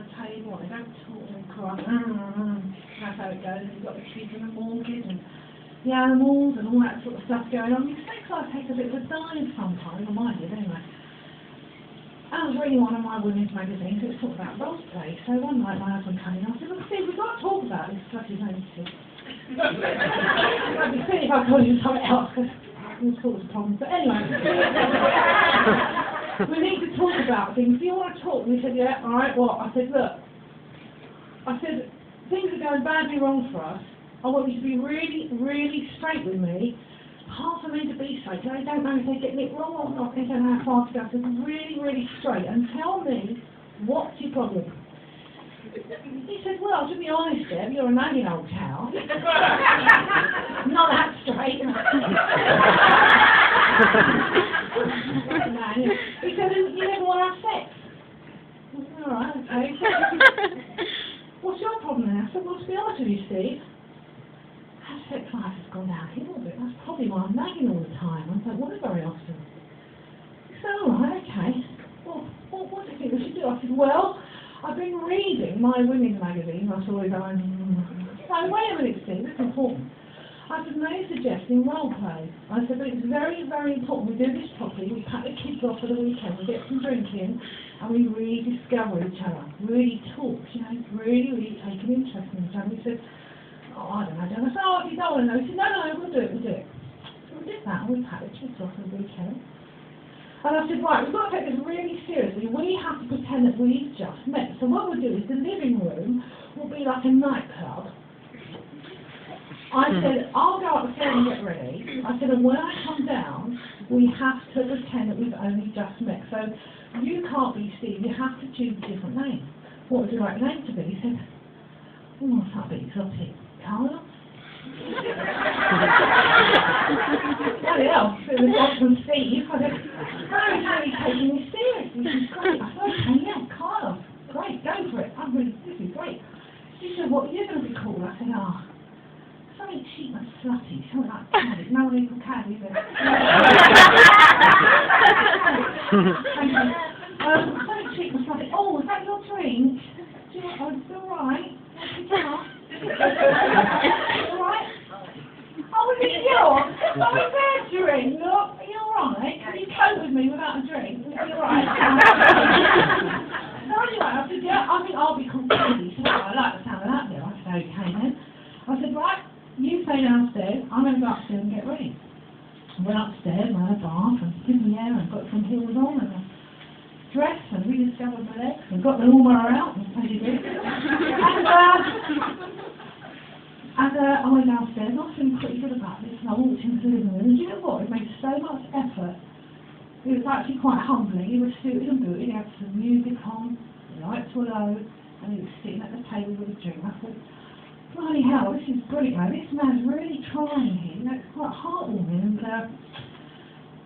the table, they don't talk, they cry. That's how it goes. You've got the kids and the mortgage and the animals and all that sort of stuff going on. Your sex life takes a bit of a dive sometimes, I mind it anyway. I was reading one of my women's magazines, it was talking about role play. So one night my husband came in, I said, look Steve, we've got to talk about this, plus his name is I'd be silly if I told you something else, because it was cause problems. But anyway, we need to talk about things. Do you want to talk? And he said, yeah, all right, what? I said, look, things are going badly wrong for us. I want you to be really, really straight with me. Hard for me to be straight. I don't know if they're getting it wrong or not. They don't know how far to go. I said, really, really straight. And tell me, what's your problem? He said, well, to be honest, Deb, you're a nagging old cow. Not that straight. He said, you never want to have sex. I said, all right, okay. What's your problem then? I said, well, to be honest with you, Steve, our sex life has gone downhill a bit. That's probably why I'm nagging all the time. I don't want it very often. He said, all right, okay. Well, what do you think we should do? I said, well, I've been reading my women's magazine. I saw it going, no, wait a minute, Steve, it's important. I said, no, you're suggesting role play. I said, but it's very, very important. We do this properly. We pack the kids off for the weekend. We get some drinking, and we really discover each other. Really talk, really, really take an interest in each other. We said, oh, I don't know. I said, oh, if you don't want to know. He said, no, we'll do it. So we did that, and we packed the kids off for the weekend. And I said, right, we've got to take this really seriously. We have to pretend that we've just met. So what we'll do is the living room will be like a nightclub. I said, I'll go upstairs and get ready. I said, and when I come down, we have to pretend that we've only just met. So you can't be Steve, you have to choose a different name. What would you like the name to be? He said, oh, what's that bit exotic? Carla? Bloody hell, it was off from Steve. I said, no, he's really taking this seriously. This is great. I said, okay, yeah, Carla. Great, go for it. This is great. She said, what are you going to be called? I said, something cheap and slutty, something like that. No one even can, is it? Something cheap and slutty. Oh, is that your drink? Do you want, it's all right. All right? Oh, is it yours? Oh, is that a drink? Look, are you all right? Can you cope with me without a drink? Is it all right? So anyway, I said, yeah, I think I'll be called Katie. She said, I like the sound of that bit. I said, okay then. I said, right, you stay downstairs, I'm going to go upstairs and get ready. I went upstairs, I had a bath and did my hair and got some heels on and a dress and rediscovered my legs and got the lawnmower out and paid it. And I went downstairs and I was feeling pretty good about this and I walked into the living room and you know what, it made so much effort. It was actually quite humbling. He was suited and booted, he had some music on, the lights were low and he was sitting at the table with a drink. I thought, bloody hell, this is brilliant, man. This man's really trying here. It's quite heartwarming. And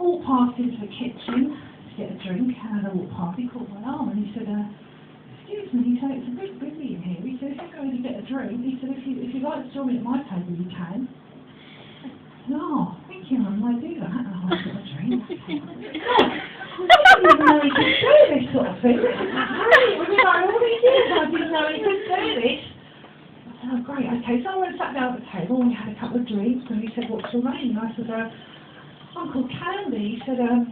all passed into the kitchen to get a drink, and I walked past, he caught my arm, and he said, excuse me, he said, it's a bit busy in here. He said, if you're going to get a drink, he said, if you'd like to join me at my table, you can. No, thank you, I might do that. And I got a drink. I didn't even know he could do this sort of thing. This is brilliant. We've been like all these years, I didn't know he could do this. Oh, great, okay, so I went and sat down at the table and we had a couple of drinks and he said, what's your name? And I said, I'm called Candy. He said, oh,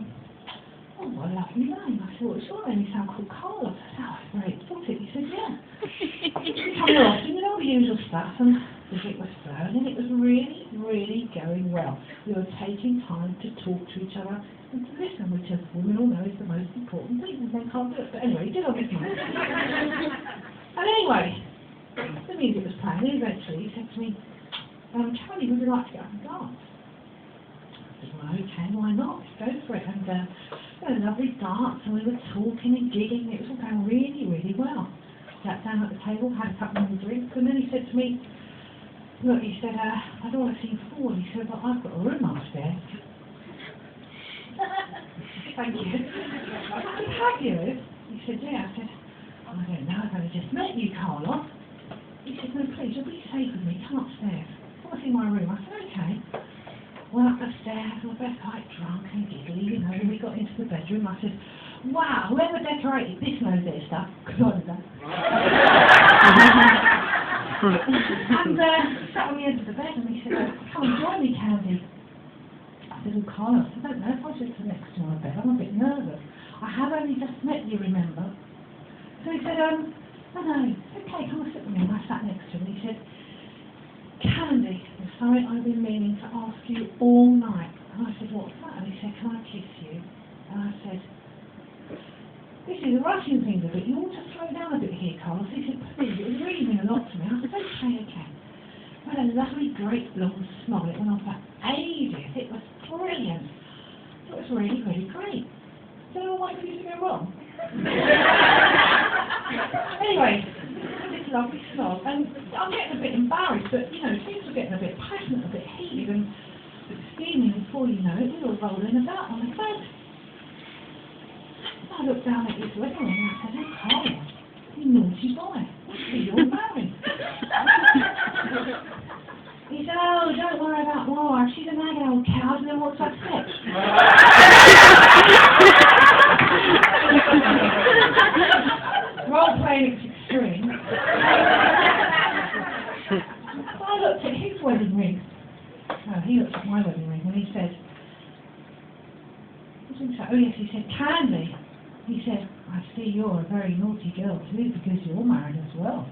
what a lovely name. I said, what's your name? He said, I'm called Carl. I said, oh, that's very exotic. He said, yeah. We come off, you know, all the usual stuff and the drink was flowing and it was really, really going well. We were taking time to talk to each other and to listen, which as women all know is the most important thing. Men can't do it. But anyway, he did on his mind. And anyway, the music was playing, and eventually he said to me, Charlie, would you like to go and dance? I said, well, okay, why not? Let's go for it. And we had a lovely dance, and we were talking and giggling, and it was all going really, really well. Sat down at the table, had a couple of drinks, and then he said to me, look, he said, I don't want to seem forward. He said, but I've got a room upstairs. Thank you. I said, have you? He said, yeah. I said, I don't know, I've only just met you, Carla. He said, no, please, you'll be safe with me, come upstairs. I want to see my room. I said, okay. Went up the stairs, we were both quite drunk and giggly, you know, when we got into the bedroom, I said, wow, whoever decorated this knows their stuff, because I did that. sat on the edge of the bed and he said, come and join me, Candy. I said, oh, Carlos, I don't know if I should sit next to my bed. I'm a bit nervous. I have only just met you, remember? So he said, no, it's okay, come and sit with me. And I sat next to him and he said, Candy, there's something I've been meaning to ask you all night. And I said, what's that? And he said, can I kiss you? And I said, this is rushing things a bit. You ought to slow down a bit here, Carlos. He said, please, it was really mean a lot to me. I said, okay. I had a lovely, great, long smile. It went on for ages. It was brilliant. It was really, really great. Did I wait for you to go wrong? Anyway, this lovely snog, and I'm getting a bit embarrassed, but, you know, things were getting a bit passionate, a bit heated, and steaming before you know it, we were rolling about on the bed. I looked down at his wedding ring and I said, oh, Carl, you naughty boy, let's see you're married. He said, oh, don't worry about my wife, she's a nagging old cow, and then what's upset? Role playing it's extreme. I looked at his wedding ring. Oh, he looked at my wedding ring and he said, oh yes, he said, Candy. He said, I see you're a very naughty girl too because you're married as well.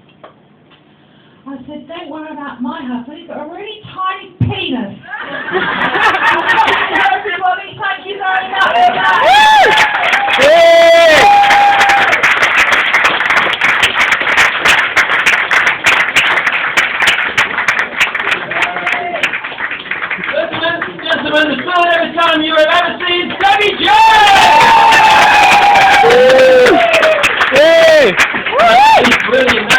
I said, don't worry about my husband, he's got a really tiny penis. Everybody, thank you very much. Gentlemen, the first ever time you have ever seen Debbie J! Brilliant.